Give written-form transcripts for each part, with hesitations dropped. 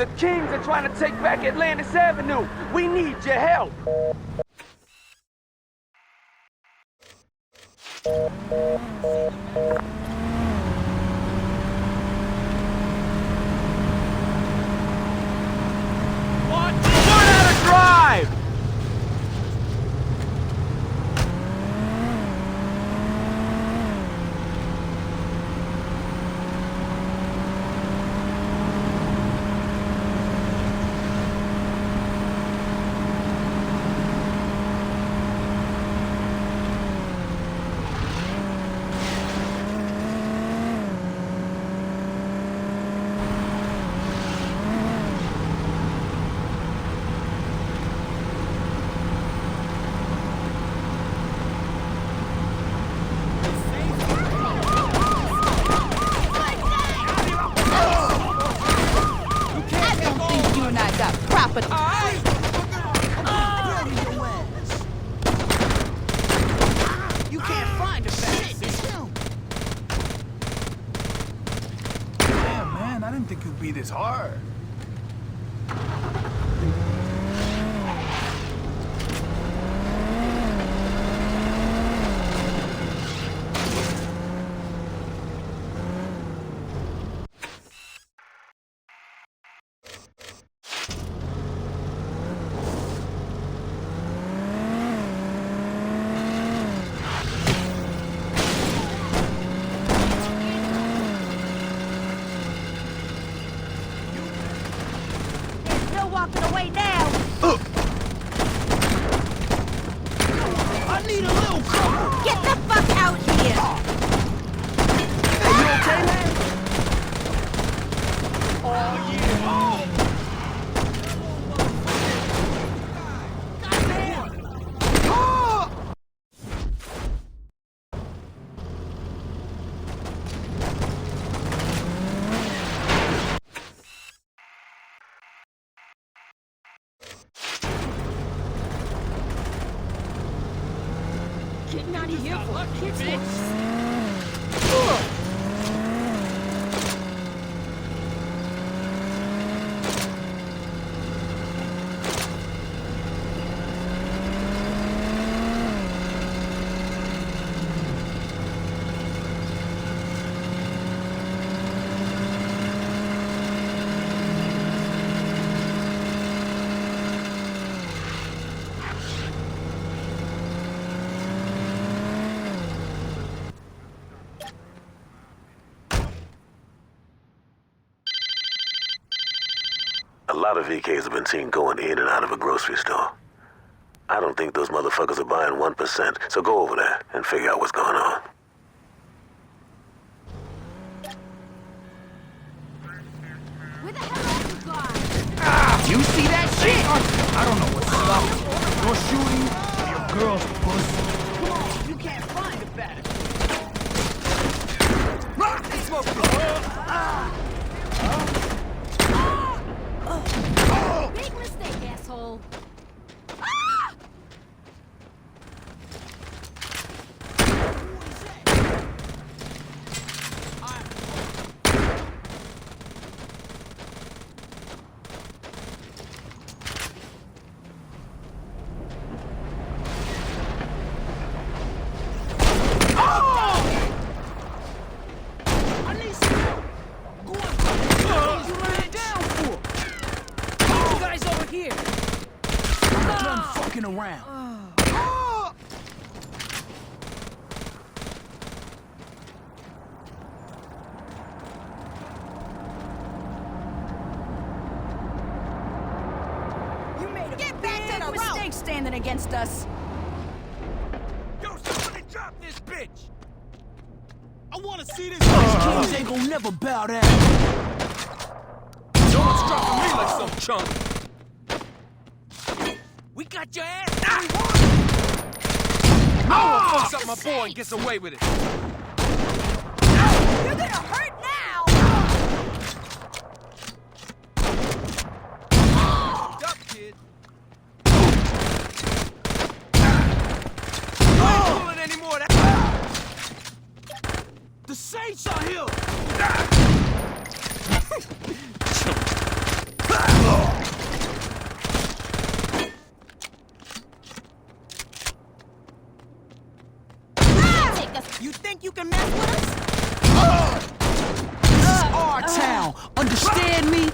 The Kings are trying to take back Atlantis Avenue. We need your help. What? Learn how to drive! But you can't find a shit. Damn, man, I didn't think it'd be this hard. Walking away now. I need a little cover. Get the fuck out here. Hey, you okay, man? Oh, yeah. Oh. Getting out of here for kids. A lot of VKs have been seen going in and out of a grocery store. I don't think those motherfuckers are buying 1%, so go over there and figure out what's going on. Where the hell are you guys? You see that shit? I don't know what's up. Your shooting or your girl's pussy. Come on, you can't find a better. Smoke Big mistake, asshole. around. You made a big mistake standing against us. Yo, somebody drop this bitch! I wanna see this. Kings ain't gonna never bow down. No one's dropping me like some chump. We got your ass. No one fucks up my boy and gets away with it. You're gonna hurt now. Up, kid. You ain't pulling anymore. The Saints are here. You think you can mess with us? This is our town. Understand me?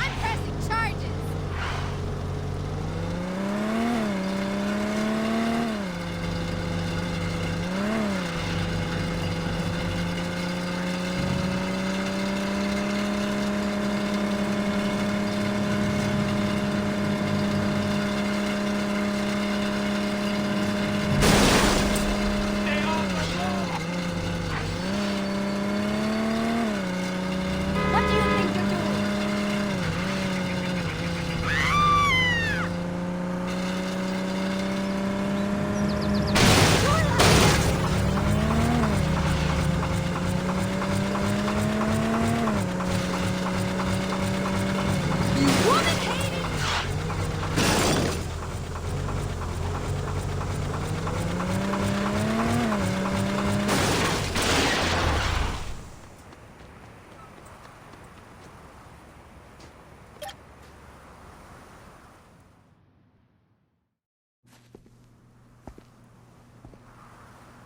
I'm pressing charges. What do you think you're doing? You woman-hating!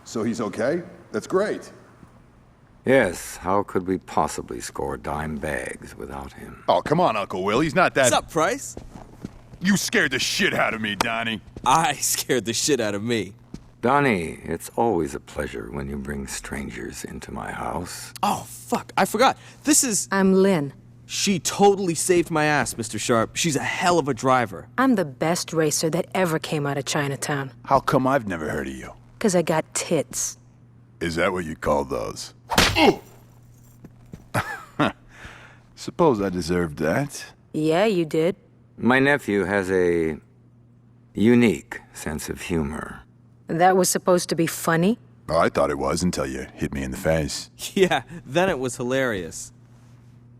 So he's okay? That's great. Yes, how could we possibly score dime bags without him? Oh, come on, Uncle Will. He's not that... What's up, Price? You scared the shit out of me, Donnie. I scared the shit out of me. Donnie, it's always a pleasure when you bring strangers into my house. Oh, fuck, I forgot. This is... I'm Lynn. She totally saved my ass, Mr. Sharp. She's a hell of a driver. I'm the best racer that ever came out of Chinatown. How come I've never heard of you? 'Cause I got tits. Is that what you call those? Suppose I deserved that. Yeah, you did. My nephew has a unique sense of humor. That was supposed to be funny? Oh, I thought it was until you hit me in the face. Yeah, then it was hilarious.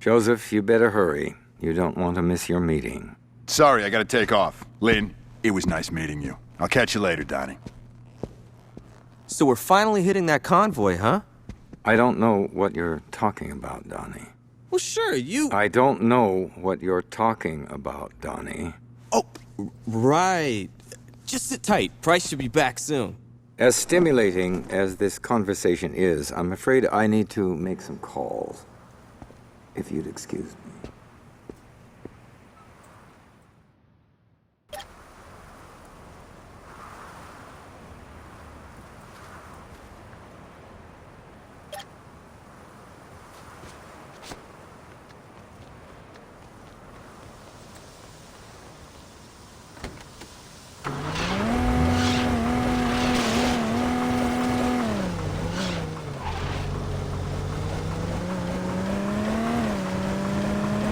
Joseph, you better hurry. You don't want to miss your meeting. Sorry, I gotta take off. Lynn, it was nice meeting you. I'll catch you later, Donnie. So we're finally hitting that convoy, huh? I don't know what you're talking about, Donnie. Well, sure, you... I don't know what you're talking about, Donnie. Oh, right. Just sit tight. Price should be back soon. As stimulating as this conversation is, I'm afraid I need to make some calls. If you'd excuse me.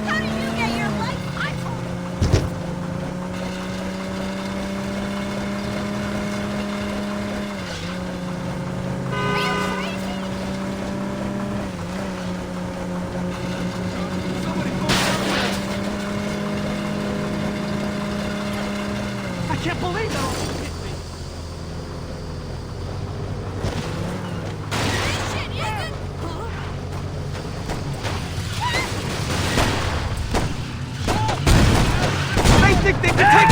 How did you get your life? I told you. Are you crazy? I can't believe it. Shit, you can... They think they can take...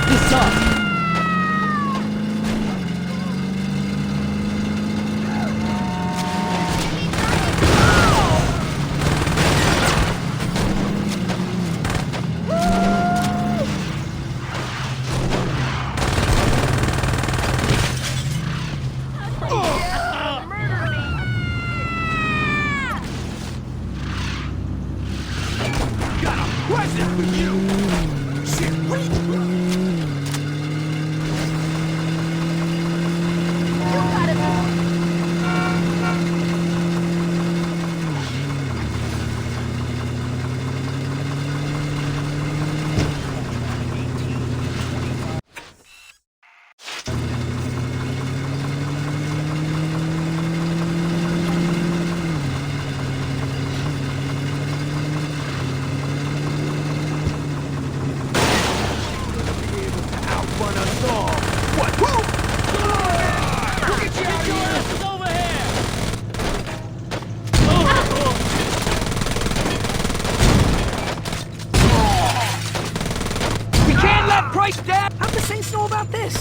this up! How'd the Saints know about this?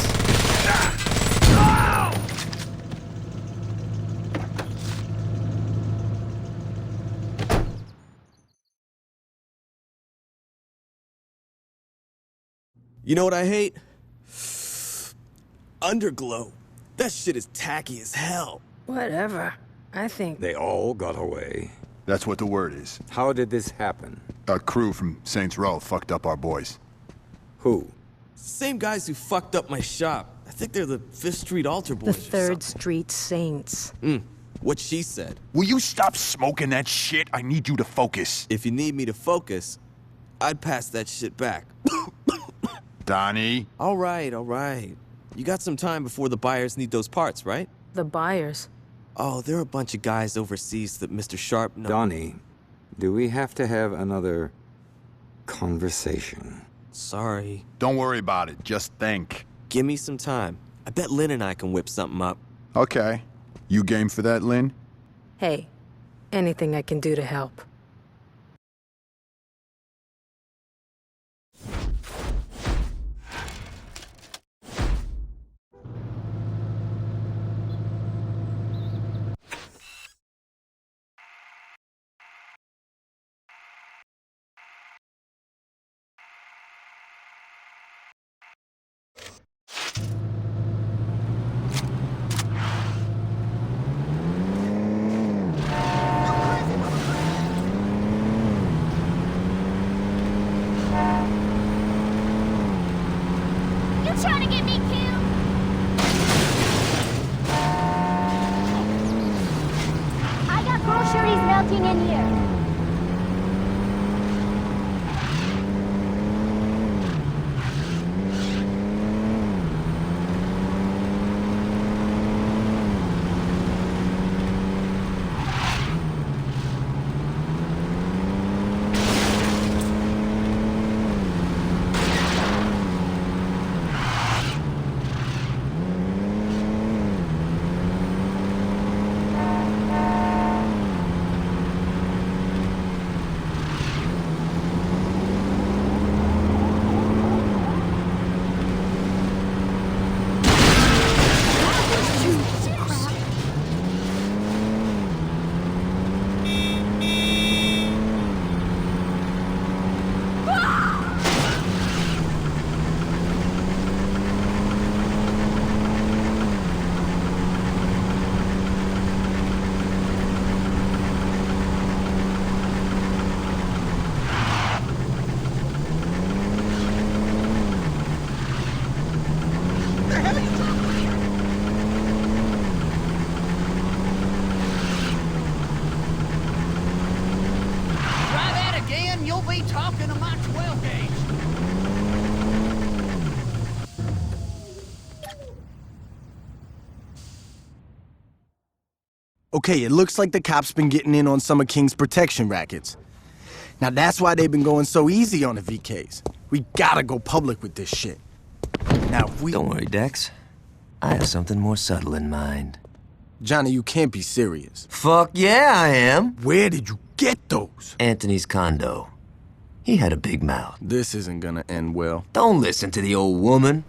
You know what I hate? Underglow. That shit is tacky as hell. Whatever. I think... They all got away. That's what the word is. How did this happen? A crew from Saints Row fucked up our boys. Who? Same guys who fucked up my shop. I think they're the 5th Street Altar The Boys. 3rd Street Saints. What she said. Will you stop smoking that shit? I need you to focus. If you need me to focus, I'd pass that shit back. Donnie. All right. You got some time before the buyers need those parts, right? The buyers. Oh, there are a bunch of guys overseas that Mr. Sharp knows. Donnie, do we have to have another conversation? Sorry. Don't worry about it. Just think. Give me some time. I bet Lynn and I can whip something up. Okay. You game for that, Lynn? Hey, anything I can do to help. Trying to get me killed? I got groceries melting in here. Talking to my 12 gauge. Okay, it looks like the cops been getting in on some of King's protection rackets. Now that's why they've been going so easy on the VKs. We gotta go public with this shit. Now if we... Don't worry, Dex. I have something more subtle in mind. Johnny, you can't be serious. Fuck yeah, I am. Where did you get those? Anthony's condo. He had a big mouth. This isn't gonna end well. Don't listen to the old woman.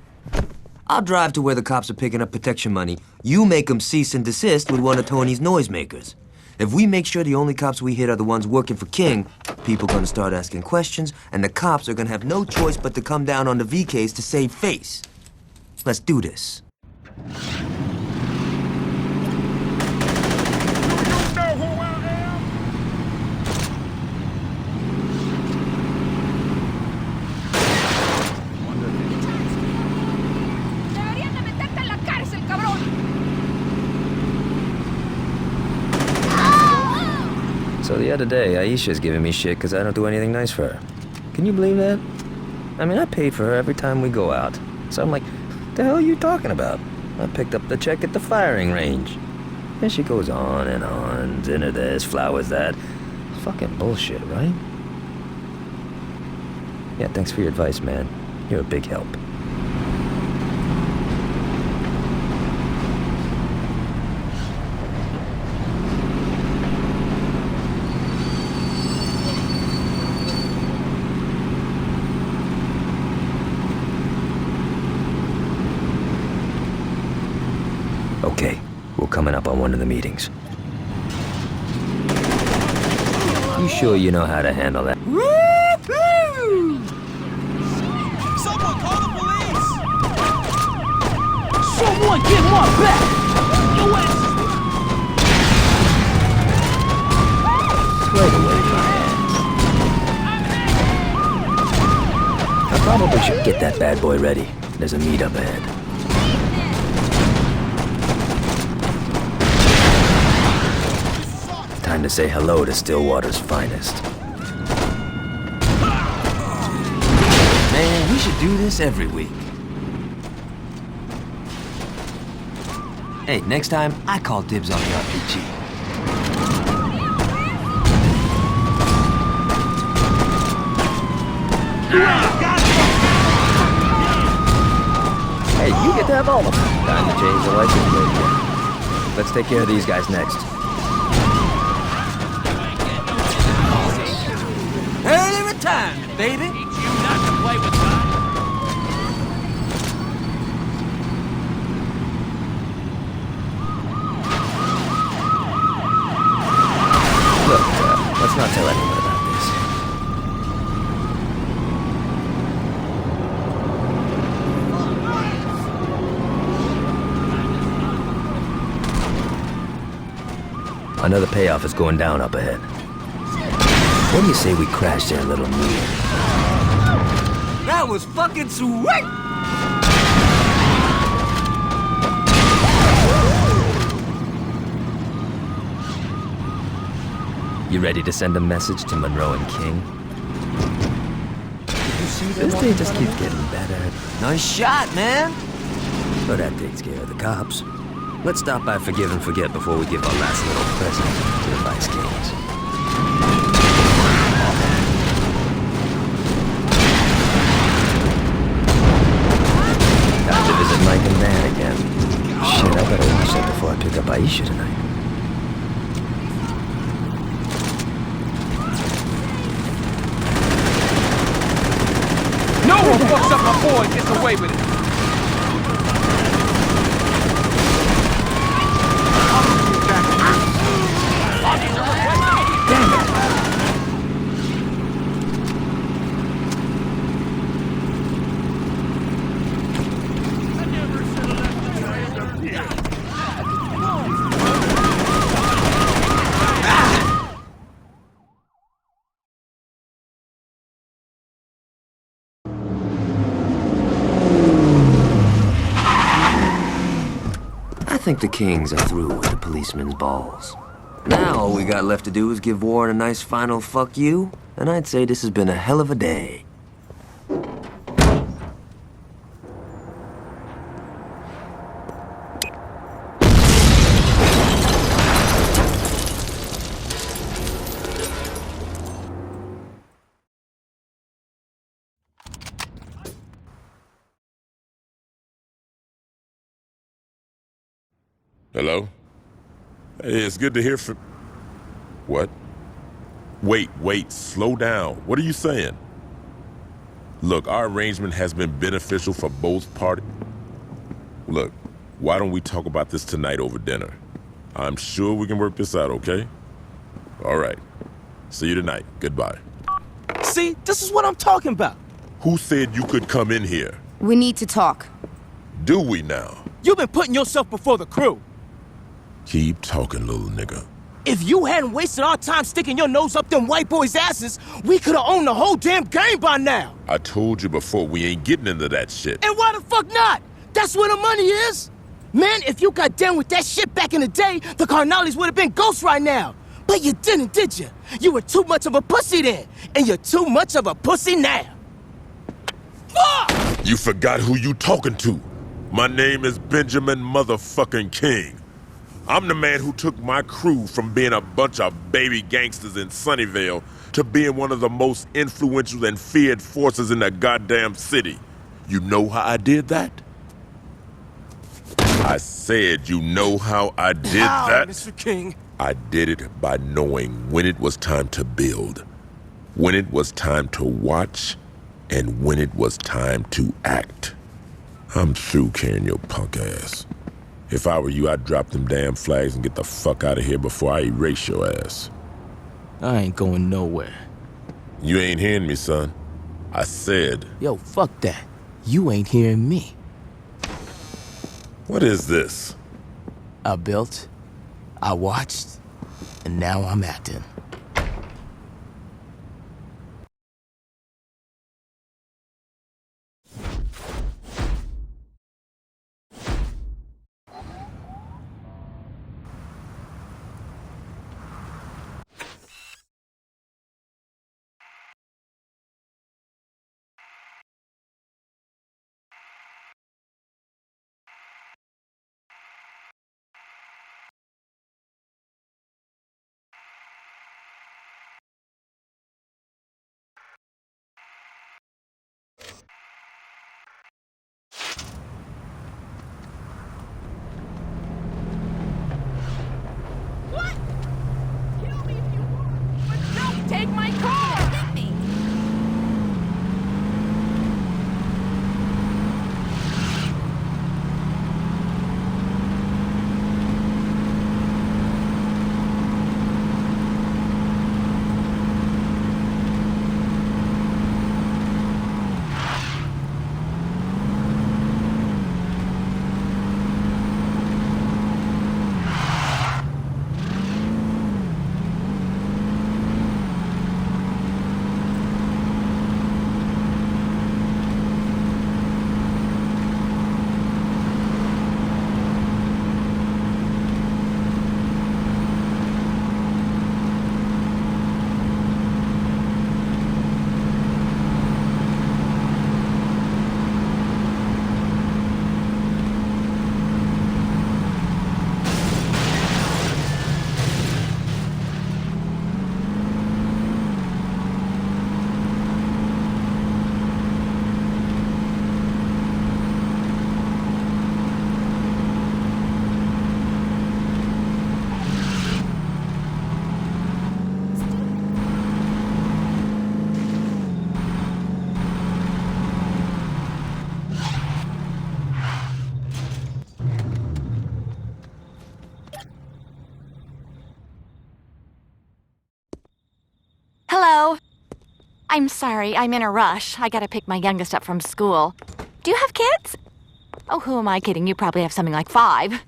I'll drive to where the cops are picking up protection money. You make them cease and desist with one of Tony's noisemakers. If we make sure the only cops we hit are the ones working for King, people gonna start asking questions, and the cops are gonna have no choice but to come down on the VKs to save face. Let's do this. So the other day, Aisha's giving me shit because I don't do anything nice for her. Can you believe that? I mean, I paid for her every time we go out. So I'm like, the hell are you talking about? I picked up the check at the firing range. And she goes on, dinner this, flowers that. Fucking bullshit, right? Yeah, thanks for your advice, man. You're a big help. Okay, we're coming up on one of the meetings. You sure you know how to handle that? Someone call the police! Someone get my back! Your ass Straight away, my ass. I probably should get that bad boy ready. There's a meet up ahead. Time to say hello to Stillwater's finest. Man, we should do this every week. Hey, next time, I call dibs on the RPG. Hey, you get to have all of them. Time to change the license plate here. Let's take care of these guys next. Early retirement, baby! teach you not to play with God. Look, let's not tell anyone about this. Another payoff is going down up ahead. What do you say we crash their little meal? That was fucking sweet! You ready to send a message to Monroe and King? This day just keeps getting better. Nice shot, man! But that takes care of the cops. Let's stop by Forgive and Forget before we give our last little present to the Vice Kings. Time to visit Mike and Dan again. Shit, I better watch that before I pick up Aisha tonight. No one fucks up my boy and gets away with it. I think the Kings are through with the policeman's balls. Now all we got left to do is give Warren a nice final fuck you, and I'd say this has been a hell of a day. Hello? Hey, it's good to hear from... What? Wait, slow down. What are you saying? Look, our arrangement has been beneficial for both parties. Look, why don't we talk about this tonight over dinner? I'm sure we can work this out, okay? All right. See you tonight. Goodbye. See, this is what I'm talking about. Who said you could come in here? We need to talk. Do we now? You've been putting yourself before the crew. Keep talking, little nigga. If you hadn't wasted our time sticking your nose up them white boys' asses, we could have owned the whole damn game by now. I told you before, we ain't getting into that shit. And why the fuck not? That's where the money is. Man, if you got down with that shit back in the day, the Carnales would have been ghosts right now. But you didn't, did you? You were too much of a pussy then, and you're too much of a pussy now. Fuck! You forgot who you talking to. My name is Benjamin motherfucking King. I'm the man who took my crew from being a bunch of baby gangsters in Sunnyvale to being one of the most influential and feared forces in the goddamn city. You know how I did that? I said, you know how I did that? Mr. King? I did it by knowing when it was time to build, when it was time to watch, and when it was time to act. I'm through carrying your punk ass. If I were you, I'd drop them damn flags and get the fuck out of here before I erase your ass. I ain't going nowhere. You ain't hearing me, son. I said... Yo, fuck that. You ain't hearing me. What is this? I built, I watched, and now I'm acting. Take my car! Hit me! Hello. I'm sorry, I'm in a rush. I gotta pick my youngest up from school. Do you have kids? Oh, who am I kidding? You probably have something like 5.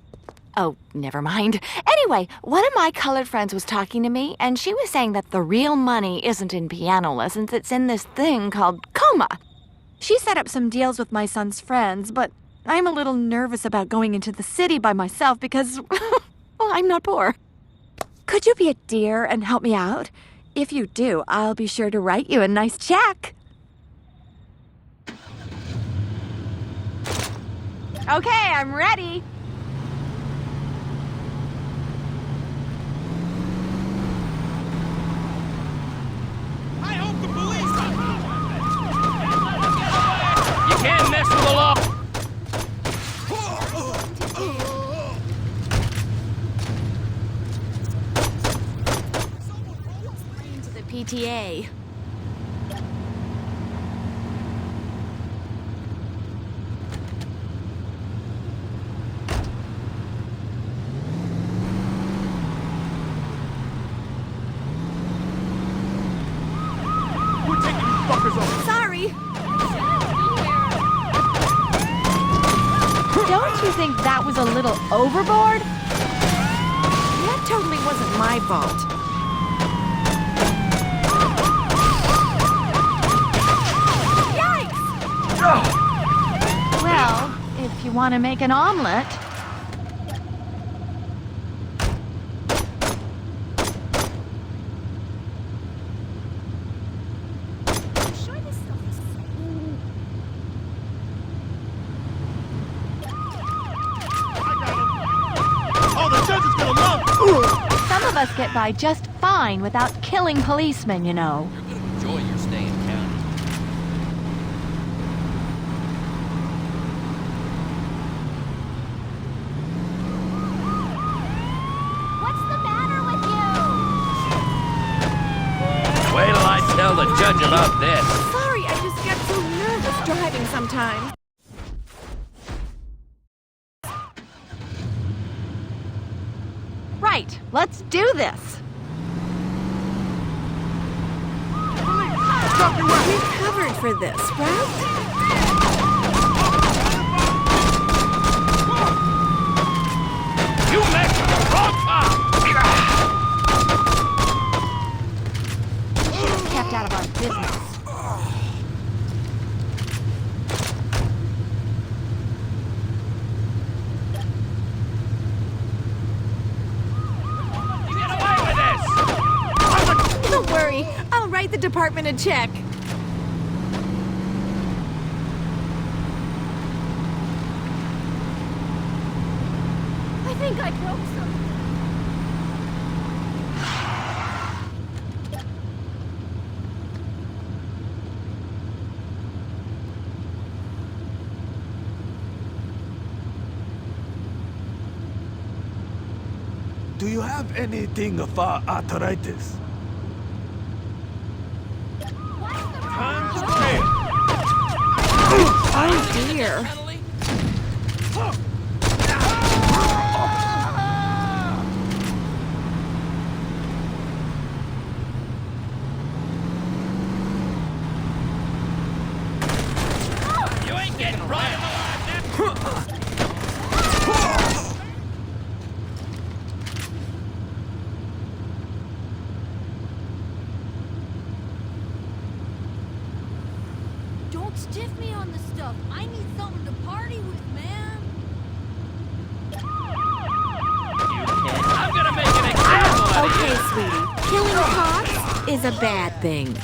Oh, never mind. Anyway, one of my colored friends was talking to me, and she was saying that the real money isn't in piano lessons, it's in this thing called coma. She set up some deals with my son's friends, but I'm a little nervous about going into the city by myself because, well, I'm not poor. Could you be a dear and help me out? If you do, I'll be sure to write you a nice check. Okay, I'm ready. I hope the police... You can't mess with the law. To the PTA. think that was a little overboard? That totally wasn't my fault. Well, if you want to make an omelet. Some of us get by just fine without killing policemen, you know. You're gonna enjoy your stay in county. What's the matter with you? Wait till I tell the judge about this. Sorry, I just get so nervous driving sometimes. Right, let's do this. We're covered for this, right? You messed with the wrong cop! Should have kept out of our business. Get away with this! Don't worry, I'll write the department a check. I think I broke something. Do you have anything for arthritis? Oh dear. You ain't getting right alive now! Don't stiff me on the stuff. I need something to party with, man. I'm gonna make an example out of Okay, you! sweetie. Killing cops is a bad thing.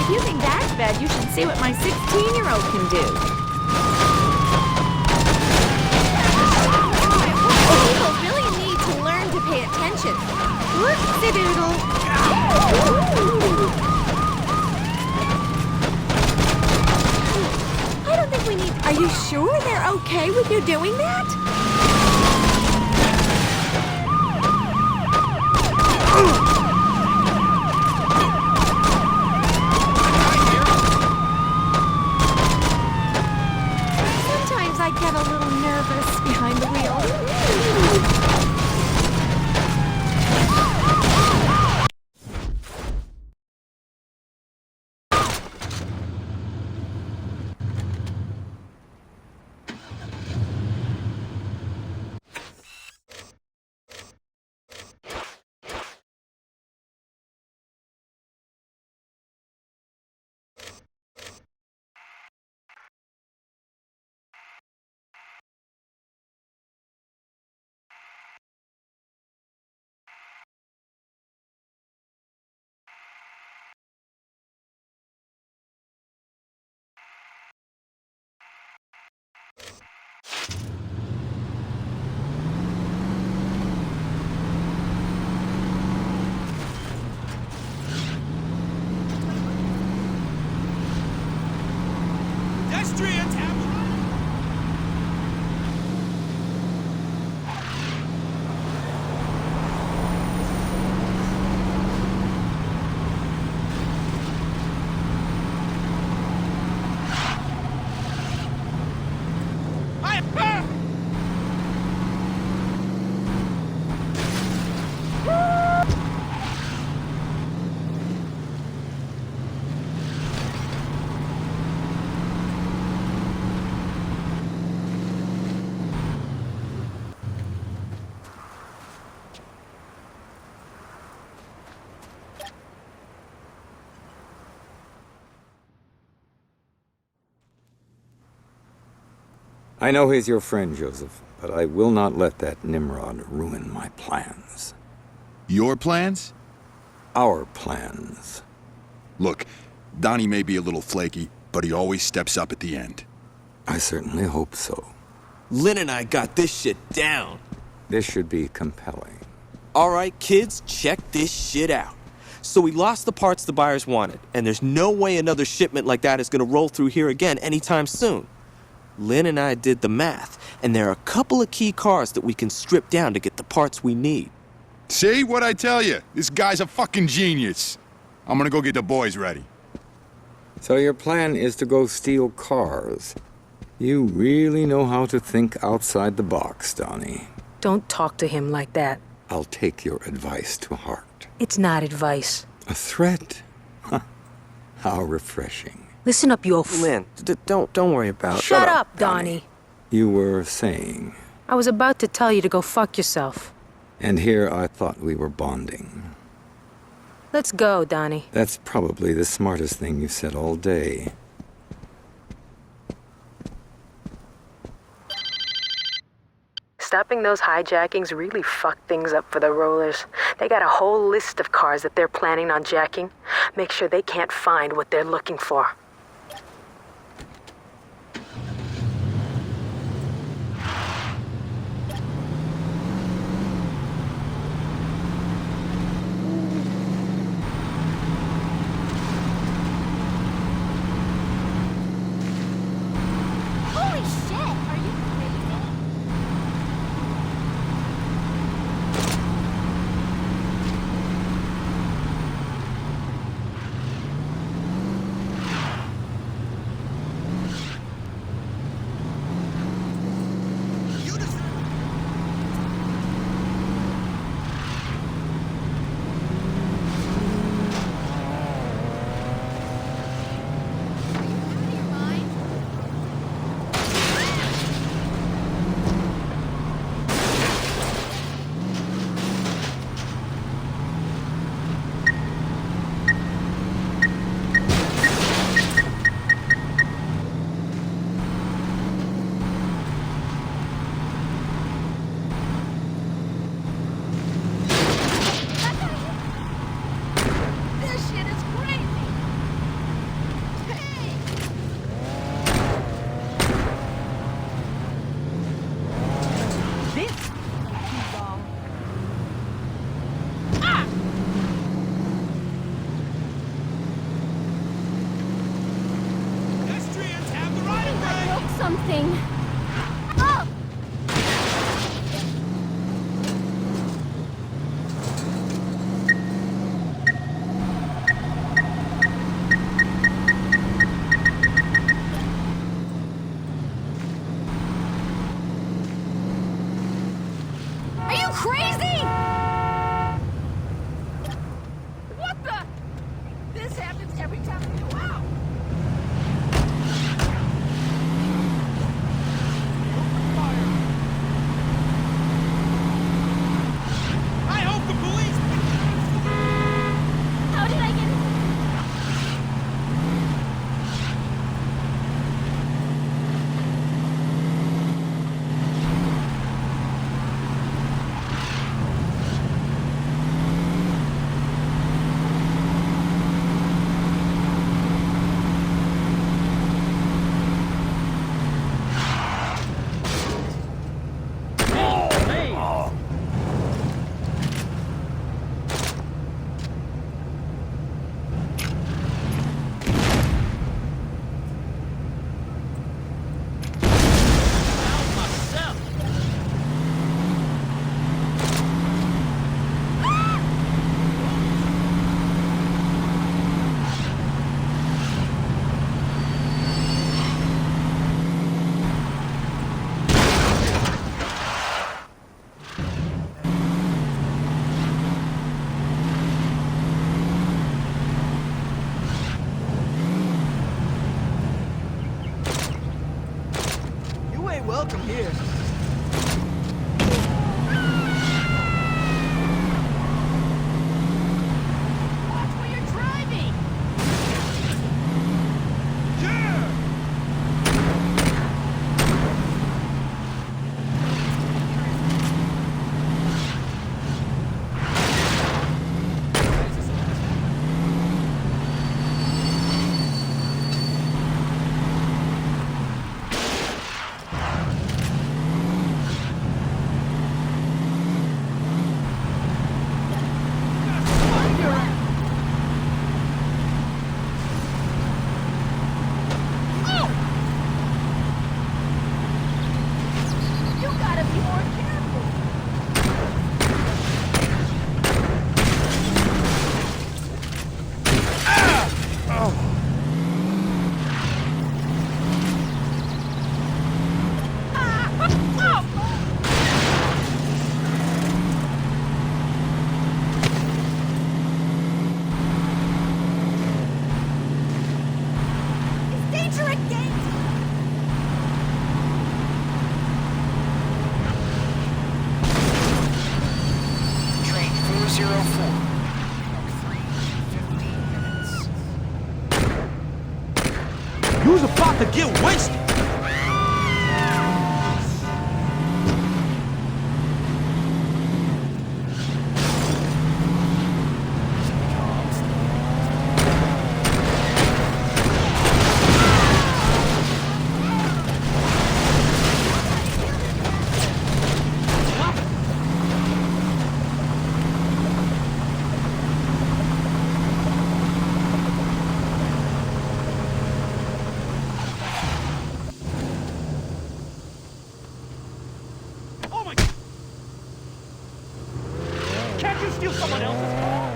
If you think that's bad, you should see what my 16-year-old can do. People really need to learn to pay attention. Whoopsie-doodle. I don't think we need... Are you sure they're okay with you doing that? Sometimes I get a little nervous behind the wheel. Pedestrians have... I know he's your friend, Joseph, but I will not let that Nimrod ruin my plans. Your plans? Our plans. Look, Donnie may be a little flaky, but he always steps up at the end. I certainly hope so. Lynn and I got this shit down. This should be compelling. All right, kids, check this shit out. So we lost the parts the buyers wanted, and there's no way another shipment like that is gonna roll through here again anytime soon. Lynn and I did the math, and there are a couple of key cars that we can strip down to get the parts we need. See what I tell you? This guy's a fucking genius. I'm gonna go get the boys ready. So your plan is to go steal cars. You really know how to think outside the box, Donnie. Don't talk to him like that. I'll take your advice to heart. It's not advice. A threat? Huh. How refreshing. Listen up, you Lynn, don't worry about it. Shut up, Donnie. You were saying... I was about to tell you to go fuck yourself. And here I thought we were bonding. Let's go, Donnie. That's probably the smartest thing you've said all day. Stopping those hijackings really fucked things up for the rollers. They got a whole list of cars that they're planning on jacking. Make sure they can't find what they're looking for. Holy shit! Are you crazy? This shit is crazy! Hey! This is too long. Ah! Pedestrians have the right of way! Broke something. Oh! Are you crazy? What the? This happens every time we go out. I hope the police... How did I get in? 304. 3:15 minutes. You's about to get wasted. Can't you steal someone else's car?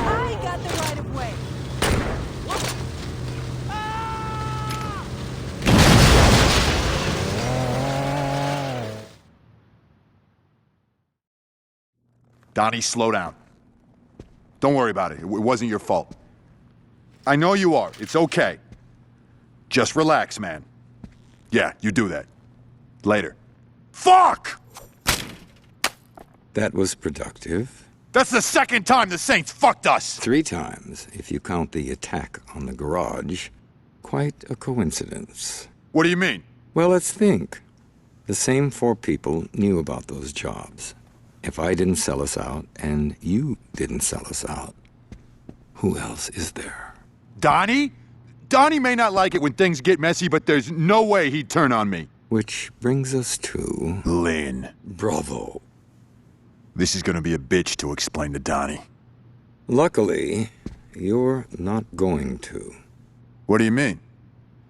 I got the right of way. Donnie, slow down. Don't worry about it. It wasn't your fault. I know you are. It's okay. Just relax, man. Yeah, you do that. Later. Fuck! That was productive. That's the second time the Saints fucked us! 3 times, if you count the attack on the garage. Quite a coincidence. What do you mean? Well, let's think. The same 4 people knew about those jobs. If I didn't sell us out, and you didn't sell us out, who else is there? Donnie? Donnie may not like it when things get messy, but there's no way he'd turn on me. Which brings us to... Lynn. Bravo. This is gonna be a bitch to explain to Donnie. Luckily, you're not going to. What do you mean?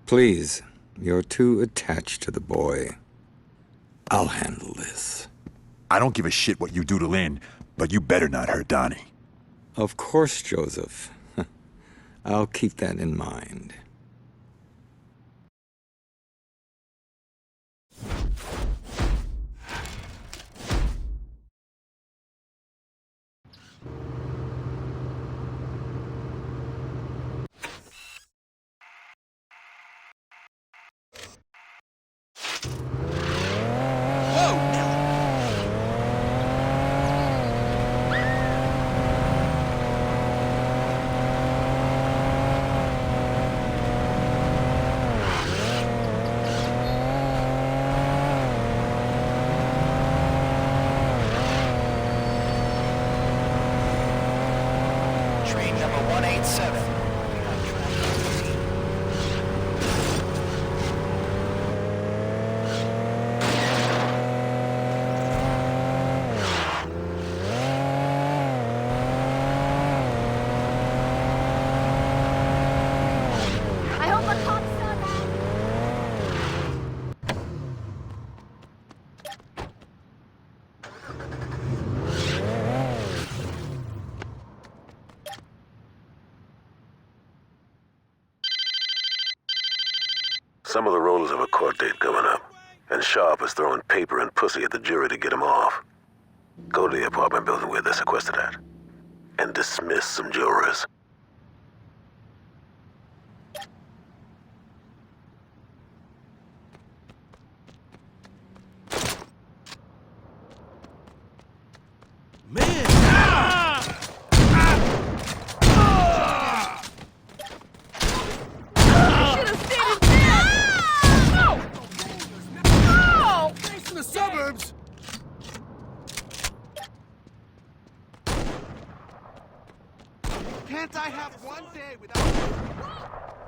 Please, you're too attached to the boy. I'll handle this. I don't give a shit what you do to Lynn, but you better not hurt Donnie. Of course, Joseph. I'll keep that in mind. Train number 187. I hope the cops saw that. Some of the rollers have a court date coming up, and Sharp is throwing paper and pussy at the jury to get them off. Go to the apartment building where they're sequestered at, and dismiss some jurors. Suburbs! Can't I have one day without...